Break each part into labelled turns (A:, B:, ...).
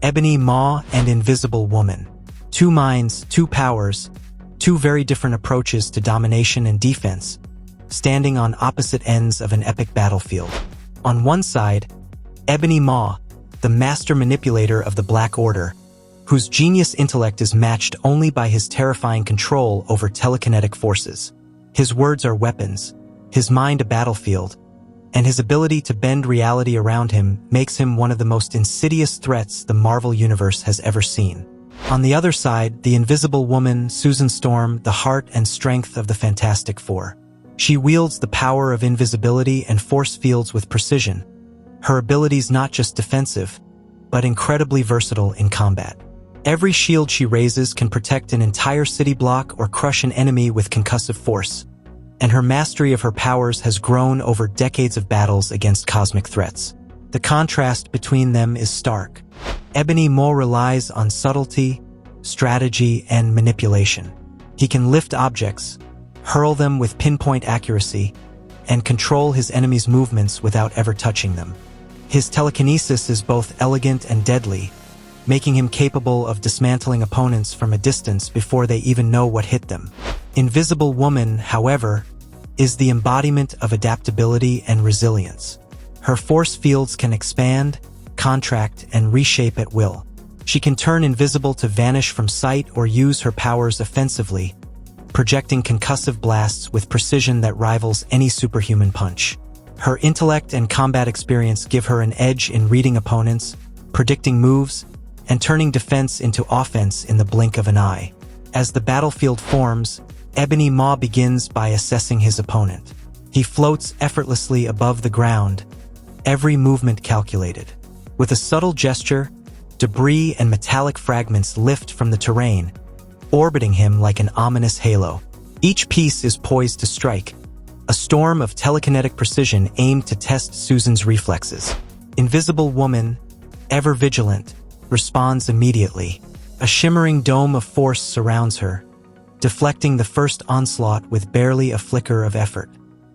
A: Ebony Maw and Invisible Woman. Two minds, two powers, two very different approaches to domination and defense, standing on opposite ends of an epic battlefield. On one side, Ebony Maw, the master manipulator of the Black Order, whose genius intellect is matched only by his terrifying control over telekinetic forces. His words are weapons, his mind a battlefield, and his ability to bend reality around him makes him one of the most insidious threats the Marvel Universe has ever seen. On the other side, the Invisible Woman, Susan Storm, the heart and strength of the Fantastic Four. She wields the power of invisibility and force fields with precision. Her abilities not just defensive, but incredibly versatile in combat. Every shield she raises can protect an entire city block or crush an enemy with concussive force, and her mastery of her powers has grown over decades of battles against cosmic threats. The contrast between them is stark. Ebony Maw relies on subtlety, strategy, and manipulation. He can lift objects, hurl them with pinpoint accuracy, and control his enemies' movements without ever touching them. His telekinesis is both elegant and deadly, making him capable of dismantling opponents from a distance before they even know what hit them. Invisible Woman, however, is the embodiment of adaptability and resilience. Her force fields can expand, contract, and reshape at will. She can turn invisible to vanish from sight or use her powers offensively, projecting concussive blasts with precision that rivals any superhuman punch. Her intellect and combat experience give her an edge in reading opponents, predicting moves, and turning defense into offense in the blink of an eye. As the battlefield forms, Ebony Maw begins by assessing his opponent. He floats effortlessly above the ground, every movement calculated. With a subtle gesture, debris and metallic fragments lift from the terrain, orbiting him like an ominous halo. Each piece is poised to strike, a storm of telekinetic precision aimed to test Susan's reflexes. Invisible Woman, ever vigilant, responds immediately. A shimmering dome of force surrounds her, deflecting the first onslaught with barely a flicker of effort.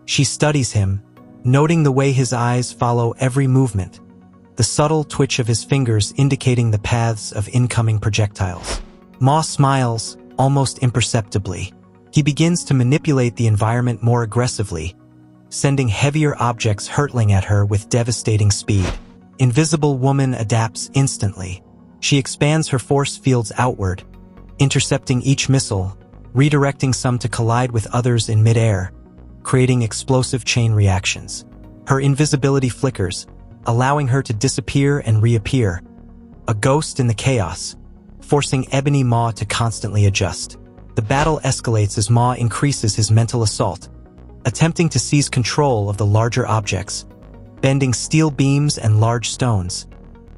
A: She studies him, noting the way his eyes follow every movement, the subtle twitch of his fingers indicating the paths of incoming projectiles. Maw smiles, almost imperceptibly. He begins to manipulate the environment more aggressively, sending heavier objects hurtling at her with devastating speed. Invisible Woman adapts instantly. She expands her force fields outward, intercepting each missile, redirecting some to collide with others in midair, creating explosive chain reactions. Her invisibility flickers, allowing her to disappear and reappear, a ghost in the chaos, forcing Ebony Maw to constantly adjust. The battle escalates as Maw increases his mental assault, attempting to seize control of the larger objects, bending steel beams and large stones,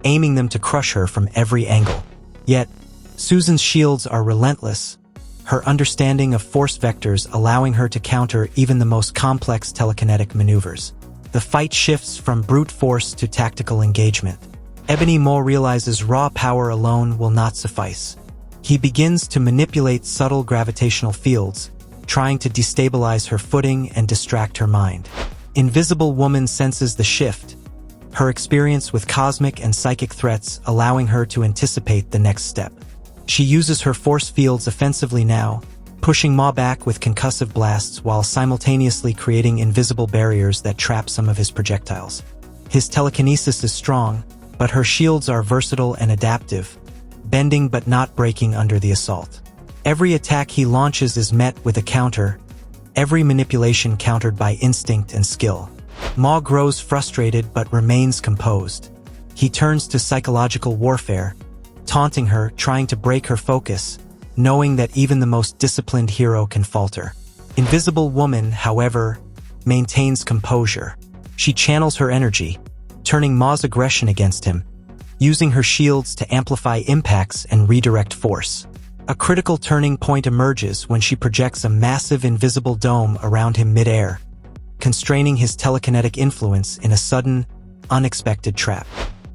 A: aiming them to crush her from every angle. Yet, Susan's shields are relentless, her understanding of force vectors allowing her to counter even the most complex telekinetic maneuvers. The fight shifts from brute force to tactical engagement. Ebony Maw realizes raw power alone will not suffice. He begins to manipulate subtle gravitational fields, trying to destabilize her footing and distract her mind. Invisible Woman senses the shift, her experience with cosmic and psychic threats allowing her to anticipate the next step. She uses her force fields offensively now, pushing Maw back with concussive blasts while simultaneously creating invisible barriers that trap some of his projectiles. His telekinesis is strong, but her shields are versatile and adaptive, bending but not breaking under the assault. Every attack he launches is met with a counter, every manipulation countered by instinct and skill. Maw grows frustrated but remains composed. He turns to psychological warfare, taunting her, trying to break her focus, knowing that even the most disciplined hero can falter. Invisible Woman, however, maintains composure. She channels her energy, turning Maw's aggression against him, using her shields to amplify impacts and redirect force. A critical turning point emerges when she projects a massive invisible dome around him midair, constraining his telekinetic influence in a sudden, unexpected trap.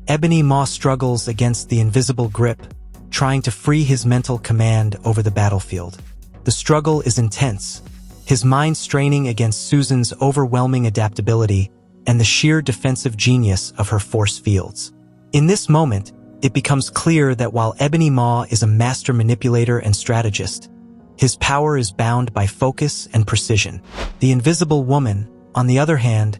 A: Ebony Maw struggles against the invisible grip, trying to free his mental command over the battlefield. The struggle is intense, his mind straining against Susan's overwhelming adaptability and the sheer defensive genius of her force fields. In this moment, it becomes clear that while Ebony Maw is a master manipulator and strategist, his power is bound by focus and precision. The Invisible Woman, on the other hand,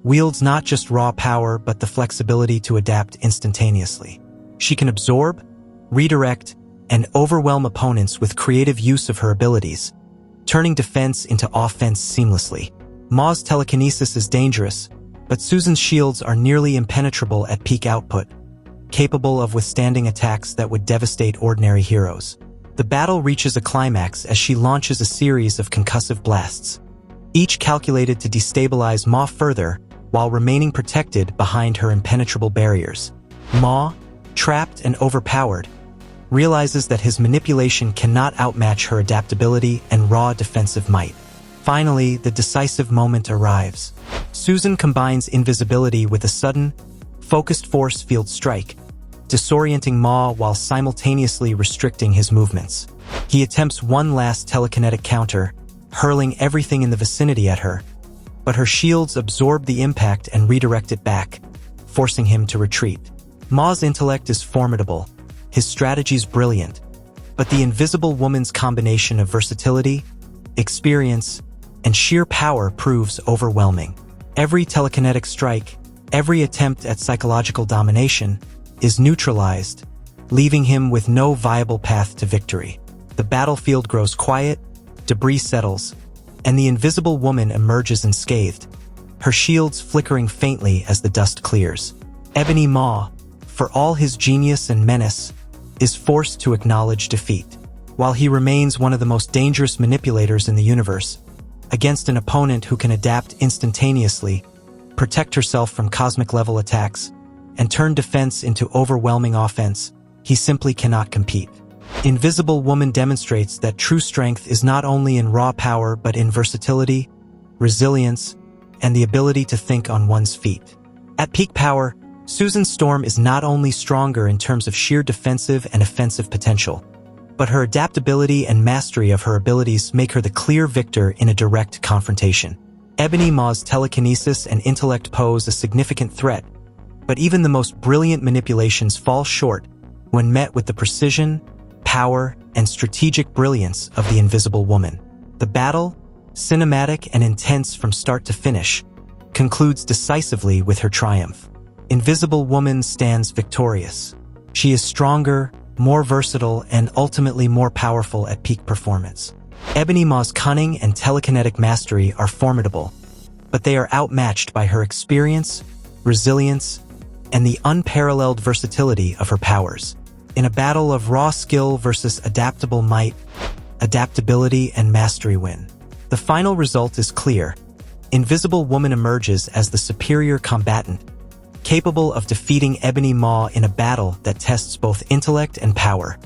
A: wields not just raw power but the flexibility to adapt instantaneously. She can absorb, redirect, and overwhelm opponents with creative use of her abilities, turning defense into offense seamlessly. Maw's telekinesis is dangerous, but Susan's shields are nearly impenetrable at peak output, capable of withstanding attacks that would devastate ordinary heroes. The battle reaches a climax as she launches a series of concussive blasts, each calculated to destabilize Maw further while remaining protected behind her impenetrable barriers. Maw, trapped and overpowered, realizes that his manipulation cannot outmatch her adaptability and raw defensive might. Finally, the decisive moment arrives. Susan combines invisibility with a sudden, focused force field strike, disorienting Maw while simultaneously restricting his movements. He attempts one last telekinetic counter, hurling everything in the vicinity at her, but her shields absorb the impact and redirect it back, forcing him to retreat. Maw's intellect is formidable, his strategies brilliant, but the Invisible Woman's combination of versatility, experience, and sheer power proves overwhelming. Every telekinetic strike, every attempt at psychological domination, is neutralized, leaving him with no viable path to victory. The battlefield grows quiet, debris settles, and the Invisible Woman emerges unscathed, her shields flickering faintly as the dust clears. Ebony Maw, for all his genius and menace, is forced to acknowledge defeat. While he remains one of the most dangerous manipulators in the universe, against an opponent who can adapt instantaneously, protect herself from cosmic-level attacks, and turn defense into overwhelming offense, he simply cannot compete. Invisible Woman demonstrates that true strength is not only in raw power but in versatility, resilience, and the ability to think on one's feet. At peak power, Susan Storm is not only stronger in terms of sheer defensive and offensive potential, but her adaptability and mastery of her abilities make her the clear victor in a direct confrontation. Ebony Maw's telekinesis and intellect pose a significant threat, but even the most brilliant manipulations fall short when met with the precision, power, and strategic brilliance of the Invisible Woman. The battle, cinematic and intense from start to finish, concludes decisively with her triumph. Invisible Woman stands victorious. She is stronger, more versatile, and ultimately more powerful at peak performance. Ebony Maw's cunning and telekinetic mastery are formidable, but they are outmatched by her experience, resilience, and the unparalleled versatility of her powers. In a battle of raw skill versus adaptable might, adaptability and mastery win. The final result is clear. Invisible Woman emerges as the superior combatant, capable of defeating Ebony Maw in a battle that tests both intellect and power.